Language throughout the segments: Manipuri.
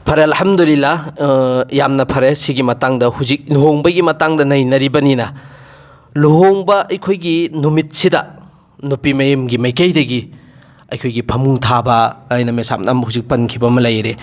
फरे अल्हम्दुलिल्लाह यामना फरे सिगी मतंगदा हुजिक लुहोंबगी मतंगदा नैनरिबनिना लुहोंबा अखोइगी नुमितसिदा नुपी मयमगी मैकैदगी अखोइगी फमुंग थाबा आइना मेसामना हुजिक पनखिबा म लैरे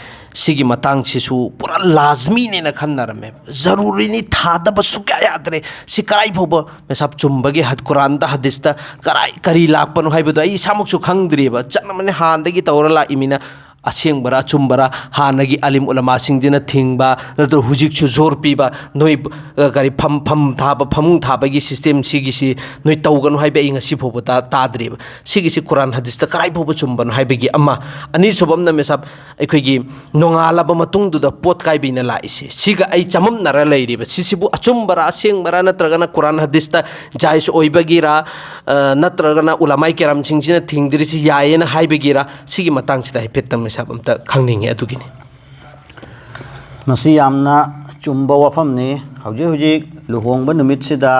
सिगी मतंगसिसु पूरा लाजमी नेना खन्नरमे जरूरीनी थादबा सुक्या यादरे सि कराइ फोबो मेसाब चुम्बगी हद कुरानदा हदीसता कराइ करी लाकपनो हाइबदो आई सामुकसु खंगद्रिबा चनमने हानदगी तौरा लाइमिना असेंबरा चुम्बरा हानगी अलिम उलमा सिंजिना थिंगबा नत्र हुजिकसु जोर पीबा नोई करी फम थाबा फमुंग थाबगी सिस्टम सिगिसि नोई तौगनु हाइबे इंग सिफोबो ताद्रिबा सिगिसि कुरान हदीसता कराइ फोबो चुम्बनु हाइबगी अम्मा अनि सोबमना मेसाब अखोइगी नोंगालाबा मतुंगदुदा पोत काइबिना लाइसि सिगा आई चममनरा लैरिबा सिसिबु अचुम्बरा असेंबरा नत्रगना कुरान हदीसता जायस ओइबगीरा नत्रगना उलमाई केराम सिंजिना थिंगद्रिसि यायेना हाइबगीरा सिगी मतंगसिदा हाइफेतम खाने चुम्ब वफमने हौजी लुहोंब नुमितसिदा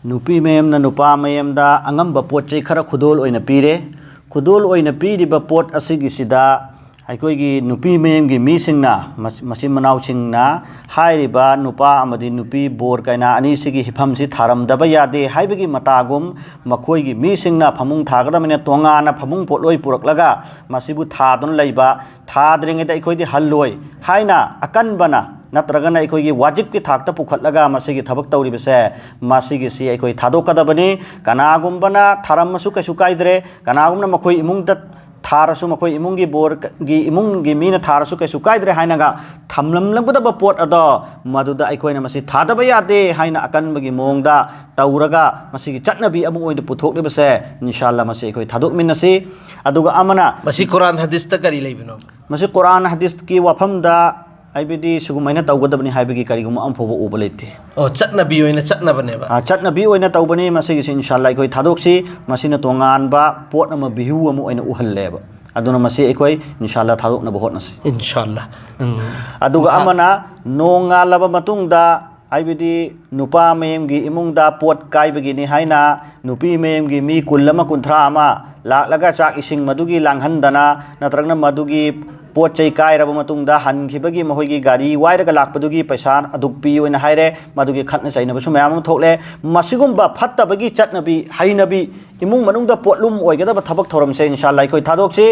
नुपी मयमना नुपा मयमदा अंगंब पोटचे खरा खुदोल ओइना पीरे खुदोल ओइना पीरिबा पोट असिगिसिदा अखोइगी नुपी मयमगी मीसिंगना मचिन मनाउसिंगना हाइरिबा नुपा अमदि नुपी बोर काइना अनिसिगी हिफमसि थारमदबा यादे हाइबगी मतागुम मखोइगी मीसिंगना फमुंग थागदमने तोंगाना फमुंग पोटलोइ पुरकलगा मसिबु थादन लैबा थाद्रिंगेदा अखोइदि हल्लोइ हाइना अकनबना नत्रगना अखोइगी वाजिबकी थाकता पुखतलगा मसिगी थबक तौरिबसे मसिगिसि अखोइ थादोकदबनी कनागुम्बना थारमसु कैसु काइद्रे कनागुमना मखोइ इमुंगदा थारसु मखोइ इमुंगी बोरगी इमुंगी मीना थारसु कैसु काइद्रे हाइनागा थमलमलंगबदबा पोट अदो मदुदा अखोइना मसि थादबा यादे हाइना अकनबगी मोंगदा तौरगा मसिगी चटनबी अमु ओइना पुथोकलिबसे इंशाअल्लाह मसि अखोइ थादोकमिनसि अदुगा अमना मसि कुरान हदीसता करी लैबिनो मसि कुरान हदीसकी वफमदा आइबदी सुगुमाइना तौगदबनी हाइबगी करिगुम अमफोबो उबा लेते ओ चटनबी ओइना चटनबनेबा चटनबी ओइना तौबनी मसिगिसि इंशाअल्लाह अखोइ थादोक्सि मसिना तोंगानबा पोट अमा बिहु अमु ओइना उहल्लेबा अदुना मसि अखोइ इंशाअल्लाह थादोकनबा होतनसि इंशाअल्लाह अदुगा अमना नोंगालबा मतुंगदा आइबदी नुपा मयमगी इमुंगदा पोट काइबगिनी हाइना नुपी मयमगी मी कुल्लमा कुंथ्रा अमा लाकलगा चाक इसिंग मदुगी लांघनदना नत्रगना मदुगी पोट चै कायरब मतुंगदा हनखिबगी महोइगी गाड़ी वाइरगा लाकपदुगी पैसा अदुकपी ओइना हाइरे मदुगी खतना चाइनबसु मयाम थोकले मसिगुम्बा फत्तबगी चटनबी हाइनबी इमुंग मनुंगदा पोटलुम ओइगदबा थबक थोरमसे इंशाअल्लाह अखोइ थादोक्सि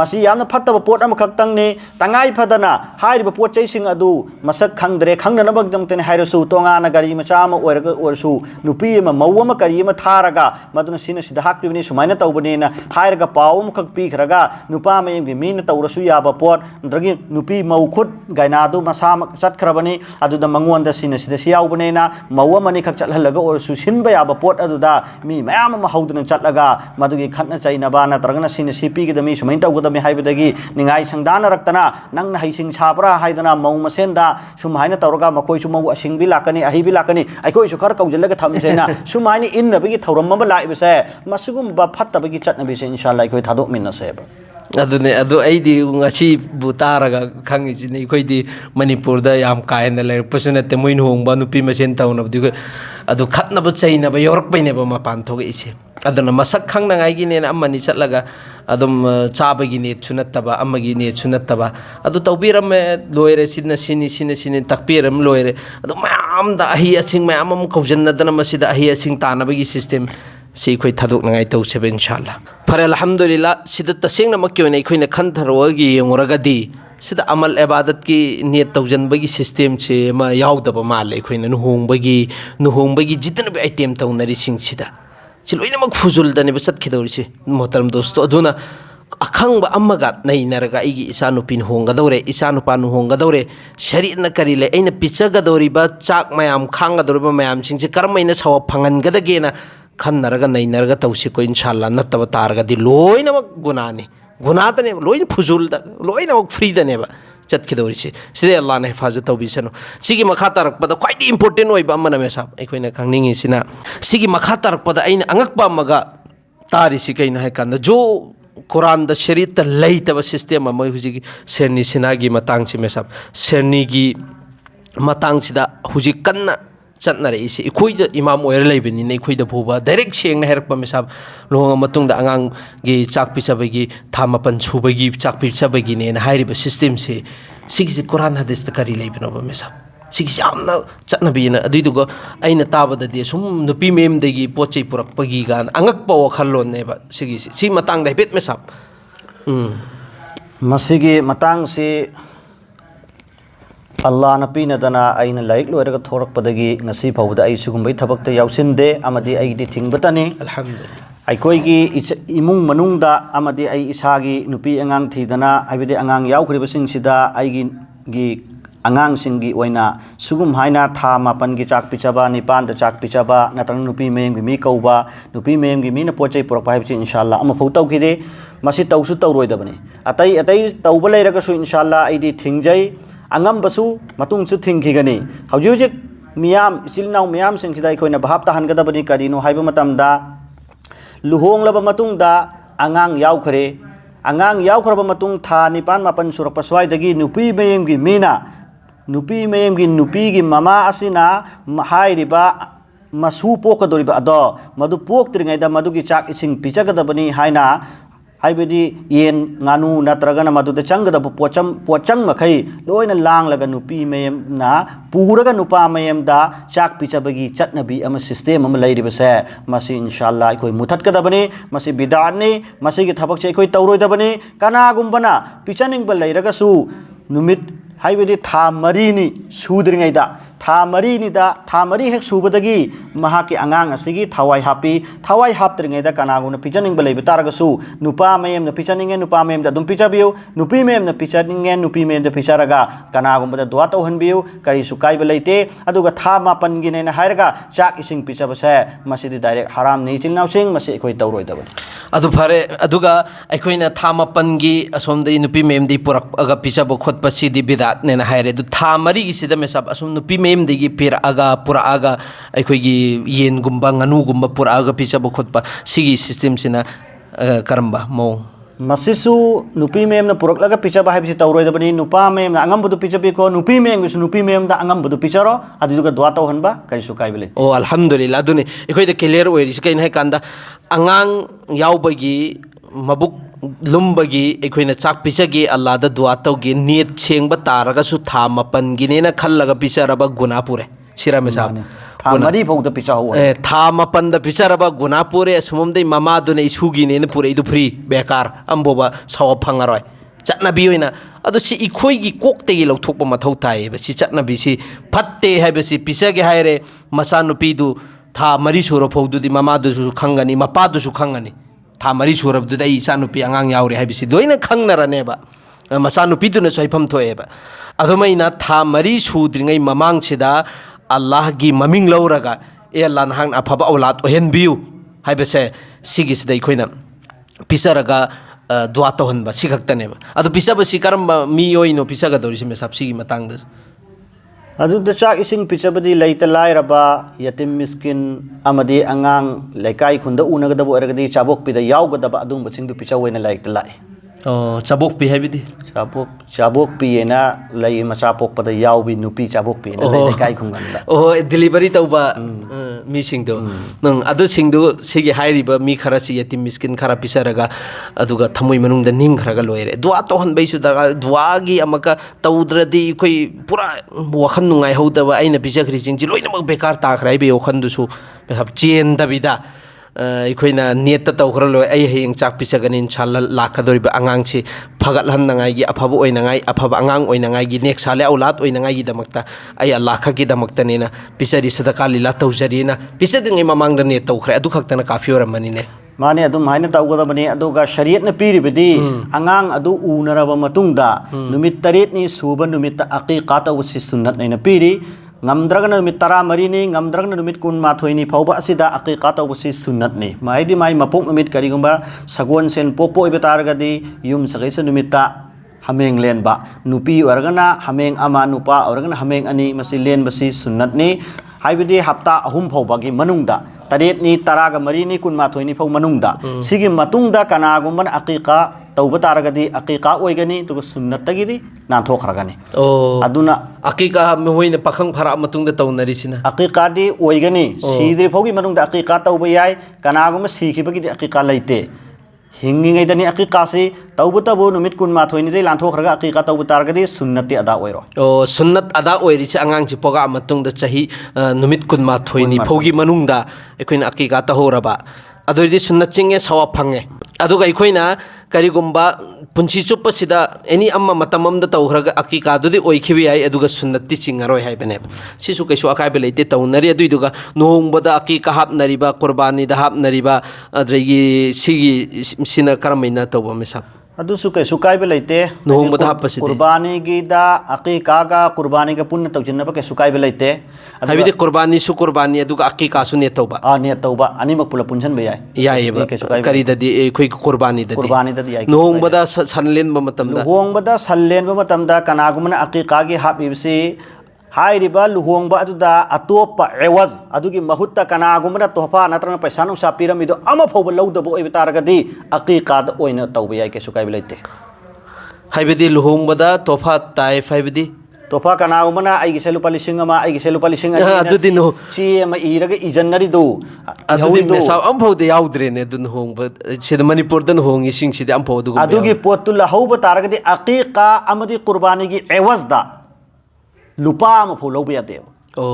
मसि यामना फत्तबा पोट अमा खक्तंगनि तंगाइ फदना हाइरिबा पोट चैसिंग अदु मसक खंगद्रे खंगनबगदमतने हाइरसु तोंगाना गाड़ी मचा अमा ओइरगा ओरसु नुपी अमा मौ अमा करी अमा थारगा मदुना सिना सिदा हाक्पिबनि सुमाइना तौबनेना हाइरगा पाउ अमा खक पीखरगा नुपा मयमगी मीना तौरसु याबा पोट नद्रगी नुपी मौ खुद गायनादु मसा चटखरबनी अदुदा मंगोंदा सिना सिदा सियाउबनेना मौ अमनि खक चटहलगा ओरसु सिनबा याबा पोट अदुदा मी मयाम अमा हौदना चटलगा मदुगी खतना चाइनबा नत्रगना सिना सिपीगदमी सुमाइन तौगदमी हाइबदगी निंगाइ संदाना रक्तना नंगना हैसिंग छापरा हाइदना मौ मसेंदा सुमाइना तौरगा मखोइसु मौ असिंगबी लाकनी अहिबी लाकनी अखोइसु खर कौजलगा थमसेना सुमाइनी इन्नबगी थौरमबा लाइबसे मसगुम्बा फत्तबगी चटनबीसे इंशाअल्लाह अखोइ थादोकमिनसेबा अदुने अदु ऐदी ngasi butaraga khangijini khoidi manipurda yam kaina le pusinate moin hongba nupi masen tauna du adu khatna bu chaina ba yorok baine ba mapan thoga ise aduna masak khangna ngai gi ne amani chatlaga adum chabagi ne chunattaba amagi ne chunattaba adu tawbiram me loire sini takpiram loire adu mayam da hi asing mayam am khawjanna dana masida hi asing tanabagi system si khoi thadok nangai tau sebe inshallah fare alhamdulillah sida taseng namak kyone khoina khantharogi yengoragadi sida amal ibadat ki niyat tawjan bagi system che ma yaudaba male khoina nuhongbagi jitna be item tawnari sing sida chiloina mak fuzul dani basat khidori mohtaram dosto aduna अखंग अमगा नैनरगा इगी इसानु पिन होंगदौरे इसानु पानु होंगदौरे शरीरना करिले ऐना पिचगदौरिबा चाक मयाम खांगदौरिबा मयाम सिंसे करमैना सव फंगनगदगेना खन्नरगा नैनरगा तौसि को इंशाअल्लाह नतब तारगदि लोइनमक गुनानि गुनातने लोइन फुजुलदा लोइनमक फ्रीदनेबा चटखिदौरिसे सिदे अल्लाह ने हिफाजत तौबिसनो सिगी मखा तारकपदा क्वाइट इंपोर्टेंट ओइबा अमना मेसाब अखोइना खंगनिंगि सिना सिगी मखा तारकपदा ऐना अंगकपा मगा तारिसि कैना है कांदा जो कुरान द शरीत लैतब सिस्टम अमा हुजी सेरनी सिनागी मतंग से मेसाब सेरनी की मतंग सिदा हुजी कन्ना ꯆꯠꯅꯔꯛꯏꯁꯤ ꯑꯩꯈꯣꯏꯗ ꯏꯃꯥꯝ ꯑꯣꯏꯔ ꯂꯩꯕꯅꯤꯅ ꯑꯩꯈꯣꯏꯗ ꯐꯥꯎꯕ ꯗꯥꯏꯔꯦꯛ ꯁꯦꯡꯅ ꯍꯥꯏꯔꯛꯄ ꯃꯤꯁꯥꯞ ꯂꯨꯍꯣꯡꯉ ꯃꯇꯨꯡꯗ ꯑꯉꯥꯡꯒꯤ ꯆꯥꯛ ꯄꯤꯖꯕꯒꯤ ꯊꯥ 9 ꯁꯨꯕꯒꯤ ꯆꯥꯛ ꯄꯤꯖꯕꯒꯤꯅꯦꯅ ꯍꯥꯏꯔꯤꯕ ꯁꯤꯁꯇꯦꯝꯁꯦ ꯁꯤꯒꯤꯁꯤ ꯀꯨꯔꯥꯟ ꯍꯗꯤꯁꯇ ꯀꯔꯤ ꯂꯩꯕꯅꯣꯕ ꯃꯤꯁꯥꯞ ꯁꯤꯒꯤꯁꯤ ꯌꯥꯝꯅ ꯆꯠꯅꯕꯤꯅ ꯑꯗꯨꯏꯗꯨꯒ ꯑꯩꯅ ꯇꯥꯕꯗꯗꯤ ꯁꯨꯝ ꯅꯨꯄꯤ ꯃꯌꯨꯝꯗꯒꯤ ꯄꯣꯠ ꯆꯩ ꯄꯨꯔꯛꯄꯒꯤ ꯒꯥꯅ ꯑꯉꯛꯄ ꯋꯥꯈꯜꯂꯣꯟꯅꯦꯕ ꯁꯤꯒꯤꯁꯤ ꯁꯤ ꯃꯇꯥꯡꯗ ꯍꯥꯏꯐꯦꯠ ꯃꯤꯁꯥꯞ ꯃꯁꯤꯒꯤ ꯃꯇꯥꯡꯁꯤ ꯑꯜꯂꯥꯍꯅ ꯄꯤꯅꯗꯅ ꯑꯩꯅ ꯂꯥꯏꯔꯤꯛ ꯂꯣꯏꯔꯒ ꯊꯣꯔꯛꯄꯗꯒꯤ ꯉꯁꯤ ꯐꯥꯎꯕꯗ ꯑꯩ ꯁꯤꯒꯨꯝꯕꯒꯤ ꯊꯕꯛꯇ ꯌꯥꯎꯁꯤꯟꯗꯦ ꯑꯃꯗꯤ ꯑꯩꯒꯤꯗꯤ ꯊꯤꯡꯕꯇꯅꯤ ꯑꯜꯍꯝꯗꯨꯂꯤꯜlah ꯑꯩꯈꯣꯏꯒꯤ ꯏꯃꯨꯡ ꯃꯅꯨꯡꯗ ꯑꯃꯗꯤ ꯑꯩ ꯏꯁꯥꯒꯤ ꯅꯨꯄꯤ ꯑꯉꯥꯡ ꯊꯤꯗꯅ ꯍꯥꯏꯕꯗꯤ ꯑꯉꯥꯡ ꯌꯥꯎꯈ꯭ꯔꯤꯕꯁꯤꯡꯁꯤꯗ ꯑꯩꯒꯤ ꯑꯉꯥꯡꯁꯤꯡꯒꯤ ꯑꯣꯏꯅ ꯁꯨꯒꯨꯝ ꯍꯥꯏꯅ ꯊꯥ 9ꯒꯤ ꯆꯥꯛ ꯄꯤꯖꯕ 9ꯗ ꯆꯥꯛ ꯄꯤꯖꯕ ꯅꯠꯇ꯭ꯔꯒ ꯅꯨꯄꯤ ꯃꯌꯨꯝꯒꯤ ꯃꯤ ꯀꯧꯕ ꯅꯨꯄꯤ ꯃꯌꯨꯝꯒꯤ ꯃꯤꯅ ꯄꯣꯠ ꯆꯩ ꯄꯨꯔꯛꯄ ꯍꯥꯏꯕꯁꯤ ꯏꯟꯁꯥꯜꯂꯥ ꯑꯃꯐꯥꯎ ꯇꯧꯈꯤꯗꯦ ꯃꯁꯤ ꯇꯧꯁꯨ ꯇꯧꯔꯣꯏꯗꯕꯅꯤ ꯑꯇꯩ ꯇꯧꯕ ꯂꯩꯔꯒꯁꯨ ꯏꯟꯁꯥꯜꯂꯥ ꯑꯩꯗꯤ ꯊꯤꯡꯖꯩ ꯑꯉꯝꯕꯁꯨ ꯃꯇꯨꯡꯁꯨ ꯊꯤꯡꯈꯤꯒꯅꯤ ꯍꯧꯖꯤꯛ ꯃꯤꯌꯥꯝ ꯏꯆꯤꯜ ꯏꯅꯥꯎ ꯃꯌꯥꯝꯁꯤꯡꯁꯤꯗ ꯑꯩꯈꯣꯏꯅ ꯚꯥꯞ ꯇꯥꯍꯟꯒꯗꯕꯅꯤ ꯀꯔꯤꯅꯣ ꯍꯥꯏꯕ ꯃꯇꯝꯗ ꯂꯨꯍꯣꯡꯂꯕ ꯃꯇꯨꯡꯗ ꯑꯉꯥꯡ ꯌꯥꯎꯈ꯭ꯔꯦ ꯑꯉꯥꯡ ꯌꯥꯎꯈ꯭ꯔꯕ ꯃꯇꯨꯡ ꯊꯥ 9-10 surꯛꯄ ꯁ꯭ꯋꯥꯏꯗꯒꯤ ꯅꯨꯄꯤ ꯃꯌꯨꯝꯒꯤ ꯃꯤꯅ ꯅꯨꯄꯤ ꯃꯌꯨꯝꯒꯤ ꯅꯨꯄꯤꯒꯤ ꯃꯃꯥ ꯑꯁꯤꯅ ꯍꯥꯏꯔꯤꯕ ꯃꯁꯨ ꯄꯣꯛꯀꯗꯧꯔꯤꯕ ꯑꯗꯣ ꯃꯗꯨ ꯄꯣꯛꯇ꯭ꯔꯤꯉꯩꯗ ꯃꯗꯨꯒꯤ ꯆꯥꯛ ꯏꯁꯤꯡ ꯄꯤꯖꯒꯗꯕꯅꯤ ꯍꯥꯏꯅ ꯍꯥꯏꯕꯗꯤ ꯌꯦꯟ ꯉꯥꯅꯨ ꯅꯠꯇ꯭ꯔꯒꯅ ꯃꯗꯨꯗ ꯆꯪꯒꯗꯕ ꯄꯣꯠꯆꯪ ꯃꯈꯩ ꯂꯣꯏꯅ ꯂꯥꯡꯂꯒ ꯅꯨꯄꯤ ꯃꯌꯨꯝꯅ ꯄꯨꯔꯒ नुपा मयमदा चाक पिचबगी चटनबी अम सिस्टम अम लैरिबसे मसी इंशाल्लाह अखोई मुथतकदबनी मसी बिदातनी मसीगी थबकसे अखोई तौरोइदबनी कनागुंबना पिचनिंग लैरगसु नुमित हाइबदी था मरीनी सूद्रिङैदा था मरी हेक सूबदगी महाकी अंगांग असिगी थवाई हाप्त्रिङैदा कनागुना पिचनिंग लैब तारगसु नुपा मयम न पिचनिंगे नुपा मयम द दुम पिचबियो नुपी मयम न पिचनिंगे नुपी मयम द पिचरगा कनागुंबदा दुआ तौहनबियो करिसु काइब लैते अदुगा था 9 गिने हायरगा चाक इसिंग पिचबसे मसिदि डायरेक्ट हराम नि चिन्नाउसिंग मसि अखोई तौरोइदबनी अदु फरे अदुगा अखोइना था 9 गी असोमदि नुपी मयम दि पुरक अगा पिचब खोतपसिदि बिदात नेना हायरे दु था 9 गी सिदा मेसाब असोम नुपी मयम दिगी पिरअगा पुरअगा अखोइगी येनगुंबा nganu पुरअगा पिचब खोतपा सिगी सिस्टम सिना करम्बा मो मसिसु नुपी मेम न पुरकलगा पिचबा हाइबसि तौरोइदबनी नुपा मेम न अंगमबुदु पिचबिको नुपी मेम बिसु नुपी मेम दा अंगमबुदु पिचरो अदुगा दुआ तौहनबा करिसु काइबले ओ अल्हम्दुलिल्लाह अदुनि अखोइदा क्लियर ओइरिस कैन हाय कांदा अंगांग यावबगी मबुक लुम्बगी अखोइना चाक पिचगे अल्लाह दा दुआ तौगे नेट छेंगबा तारगसु था 9 गिनेना खल्लगा पिचरबा गुना पुरे सिरामेसा था मरी फौद पिचा हो था 9 दा पिचरबा गुना पुरे सुममदे ममा दुने इसुगिनेना पुरे इदु फ्री बेकार अम्बोबा साव फंगारोय चटनाबी होइना अदु सि इखोइगी कोकतेगी लौथोकपा मथौ ताय बसि चटनाबी सि फत्ते हाइबसि पिचगे हायरे मसा नुपीदु था मरी सुरो फौदुदि ममादुसु खंगनी मपादुसु खंगनी था मरी सुरबदुदा इसा नुपी अंगांग यावरे हाइबसि दोइना खंगनरनेबा मसा नुपीदुना सोइफम थोएबा अदुमैना था मरी सुद्रिङै ममांगसिदा अल्लाह की ममिंग लौरगा ए अल्लाह नहांग अफबा औलाद ओहेनबियु हाइबसे सिगिसदा इखोइना पिसरगा दुआ तोहनबा सिखक्तनेबा अदु पिसबसि करम मी ओइनो पिसगदौरिसि मेसाब सिगी मतंगद अदुदा चाक इसिंग पिचबदी लैता लाइरबा यतिम मिस्किन अमदी अंगांग लेकाई खुंदा उनगदबो अरगदी चाबोक पिदा यावगदबा अदुंबा सिंगदु पिचवैना लाइता लाई चाबोक पी हाइबदी चाबोक पीना लई मचा पोकपदा यावबी नुपी चाबोक पीना लेकाई खुंगनदा ओ डिलीवरी तौबा मी सिंगदो नंग अदु सिंगदो सिगी हाइरिबा मी खरासि यतिम मिस्किन खरा पिसरगा अदुगा थमुई मनुंगदा निंग खरागा लोइरे दुआ तोहन बैसु दगा दुआगी अमका तौद्रदी कोई पूरा वखन नुंगाई हौदबा आइना पिसखरि सिंगजि लोइनमक बेकार ताखराइ बे वखनदुसु बेहाब चेन दबिदा अखोइना नेट तौखर लो आई हेंग चाक पिसगन इंशाल्लाह लाखदोरिबा आंगांग से फगतहननाई गी अफब ओइनगाई अफब आंगांग ओइनगाई गी नेक्स्ट साले औलाद ओइनगाई गी दमकता आई अल्लाह खगी दमकतनेना पिसरी सदका लीला तौजरीना पिसदिङै ममांग द नेट तौखरे अदु खक्तना काफी ओरमनिने माने अदुम हाइना तौगदबनी अदुगा शरीयत न पीरिबदी आंगांग अदु उनरबा मतुंगदा नुमित 8 नि सुबा नुमित अकीका तौबसि सुन्नत नैना पीरी ngamdragna numit 13 ni ngamdragna numit 12 ni phauba asida aqiqa tawbasi sunnat ni maidi mai mapok numit karigumba sagon sen popo ibetargadi yum sagaisa numita hameng len ba nupi wargana hameng ama nupa wargana hameng ani masi len basi sunnat ni haibidi hapta ahum phauba gi manungda taret ni taraga mari ni 12 ni phau manungda sigi matungda kanagumban aqiqa तौब तारगदी अकीका ओइगनी दुगा सुन्नतगिदी नाथोखरगनी ओ अदुना अकीका मोइने पाखंग फरा मतुंग तौनरिसिना अकीकादी ओइगनी सीद्रि फौगी मनुंग अकीका तौब याय कनागुम सीखिबगिदी अकीका लेते हिंगिंगैदनी अकीकासी तौब तबु नुमित कुनमाथोइनिदे लांथोखरगा अकीका तौब तारगदी सुन्नति अदा ओइरो ओ सुन्नत अदा ओइरिसे अंगांगसि पोगा मतुंग चाही नुमित कुनमाथोइनि फौगी मनुंगदा अखोइना अकीका तहोरबा अदोइदि सुन्नत चिंगे सवा फंगे अदुगा अखोइना करिगुम्बा पुंसी चुप्पसिदा एनी अम्मा मतम अमदा तौखरगा अकीका दुदि ओइखिबि याय अदुगा सुन्नति चिंगरोय हाइबने सिसु कैसु अकाइबे लेते तौनरि अदुइदुगा नोंगबदा अकीका हापनरिबा कुर्बानी दा हापनरिबा अद्रगी सिगी सिना करमैना तौबा मेसा अदुसु कैसु काइबे लेते नोंगबदा हापसिदि कुर्बानी गिदा अकीका का कुर्बानी का पुण्य तौजिनबा कैसु काइबे लेते हाइबिदि कुर्बानी सु कुर्बानी अदुगा अकीका सु ने तौबा ने तौबा अनिमक पुला पुंजन बे याय यायबा करिददि एखोइ कुर्बानी ददि याय नोंगबदा सनलेन बमतमदा लुहोंगबदा सनलेन बमतमदा कनागुमना अकीका गी हाबिबसि हाइरिबा लुहोंगबा अदुदा अतोपा एवज अदुगी महुत्ता कनागुमना तोहफा नत्रना पैसा नुसा पिरमिदो अमा फौब लौदबो ओइबा तारगदी अकीकाद ओइना तौबा याय कैसु काइबे लेते हाइबिदि लुहोंगबदा तोहफा ताइफ हाइबिदि तोहफा कनागुमना आइगी से लुपा लिसिंग अमा आइगी से लुपा लिसिंग अदुदि नो ची अमा इरगे इजन्नरिदो अदुदि मेसा अमफौदे याउद्रेने दुन होंगबा सिद मणिपुर दन होंगी सिंगसिदि अमफौदुगु अदुगी पोतु लहौबा तारगदी अकीका अमदि कुर्बानी गी एवजदा लुपा अमा फौ लौबा यादेब ओ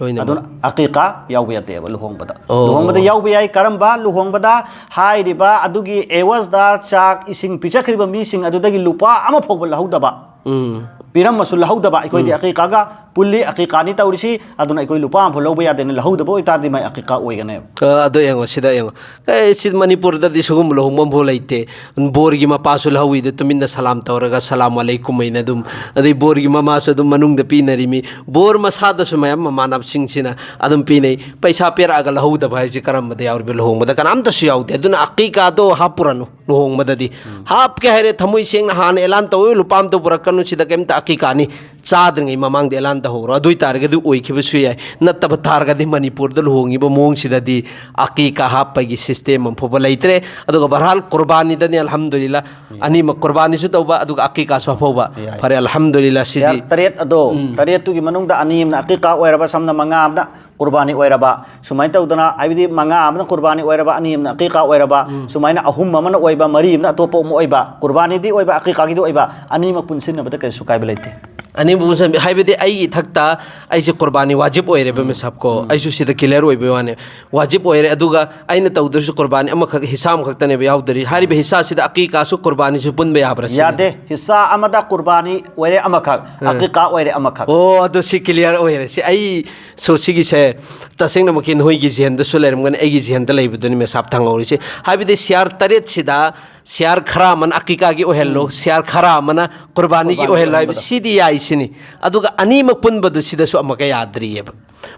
लोइना अदुन अकीका याउबा यादेब लुहोंगबदा याउबा याय करम्बा लुहोंगबदा हाइरिबा अदुगी एवजदा चाक इसिंग पिचखरिबा मीसिंग अदुदगी लुपा अमा फौबा लहौदबा पिरम मसु लहौदबा अखोइदि अकीकागा पुल्ली अकीकानी तौरिसि अदुना अखोइ लुपा अमा फौ लौबा यादेन लहौदबा ओइतादि मै अकीका ओइगने अदो यंगो सिदा यंगो कै सिद मणिपुर ददि सुगुम लहोंगम भो लेते बोरगी मपासु लहौइ दे तुमिंदा सलाम तौरगा सलाम अलैकुम मैना दुम अदि बोरगी ममासु दुम मनुंग द पिनरिमि बोर मसादसु मयम मानब सिंगसिना अदुम पिनै पैसा पेरागा लहौदबा हाइसि करम मदे याउरबे लहोंगमदा कनाम तसु याउदे अदुना अकीका दो हापुरनु लहोंगमददि हाप के हाइरे थमुइ सेंगना हान एलान तौ लुपाम तो पुरकनु सिदा केमता अकीकानी चाद्रंगै ममांग एलान तहोरो अदुइ तारगदि ओइखिबसु याय नत्तब तारगदि मणिपुर द लहोंगिबा मोंगसिददि अकीका हापगी सिस्टम अम फोबा लैत्रे अदुगा बरहाल कुर्बानी दनि अल्हम्दुलिल्लाह अनि म कुर्बानी सु तौबा अदुगा अकीका सु फोबा फरे अल्हम्दुलिल्लाह सिदि तरेत अदो तरेत तुगी मनुंगदा अनि म अकीका ओइरबा समना मंगा amna कुर्बानी ओइरबा सुमाइन तौदना आइबिदि मंगा amna कुर्बानी ओइरबा अनि म अकीका ओइरबा सुमाइना अहुम ममना ओइबा मरी म अतोपो म ओइबा कुर्बानी दि ओइबा अकीका गी दि ओइबा अनि म पुनसिनबदा कैसु काइबे लेते अनि बुसन हाइबदि आई थक्ता आइसे कुर्बानी वाजिब ओइरे बे सबको आइसु सिदा क्लियर ओइबे वाने वाजिब ओइरे अदुगा आइना तौदरसु कुर्बानी अमख हिसाम खक्तने बे याउदरी हारिबे हिस्सा सिदा अकीका सु कुर्बानी सु पुनबे याब्रस यादे हिस्सा अमदा कुर्बानी ओइरे अमख अकीका ओइरे अमख ओ अदु सि क्लियर ओइरे सि आई सो सिगी से तसेंग नमकिन होइगी जेंद सु लेरमगन एगी जेंद लेबदुनि मे साप थांगौरि सि हाइबदि सियार तरेत सिदा सियार खरा मन अकीका गी ओहेलो सियार खरा मन कुर्बानी गी ओहेलो हाइब सिदी याइ सिनी अदुगा अनीम पुनबदु सिदसु अमका याद्रियब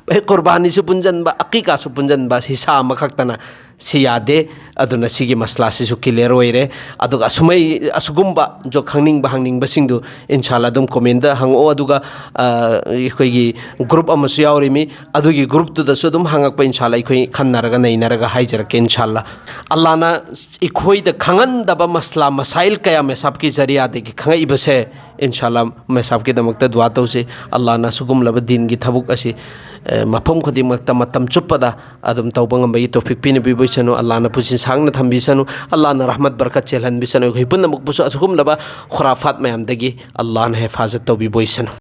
बे कुर्बानी सु पुंजनबा अकीका सु पुंजनबा हिसा अमखक्तना सियादे अदुना सिगी मसला सिसु क्लियर ओइरे अदुगा सुमै असुगुम्बा जो खंगनिंग बहंगनिंग बसिंगदु इंशाल्लाह दुम कमेंट हंगो अदुगा इखोइगी ग्रुप अमसु यावरिमी अदुगी ग्रुप तु दसु दुम हंगक पे इंशाल्लाह इखोइ खन्नारगा नैनारगा हाइजरके इंशाल्लाह अल्लाहना इखोइ द खंगनदबा मसला मसाइल कया में सबकी जरिया दे कि खंगइ बसे इंशाल्लाह मैं सबके दमकता दुआ तौसे अल्लाहना सुगुम लब दिन की थबुक असि मफम खुदिमकता मतम चुप्पदा अदुम तौबंगम तौफिक पिन बिबोइसनु अल्लाहना पुसिन सांगना थंबिसनु अल्लाहना रहमत बरकत चेलहन बिसनु खै पुनमक पुसु असुगुम लबा खुराफात मयाम दगी अल्लाहना हिफाजत तौबिबोइसनु।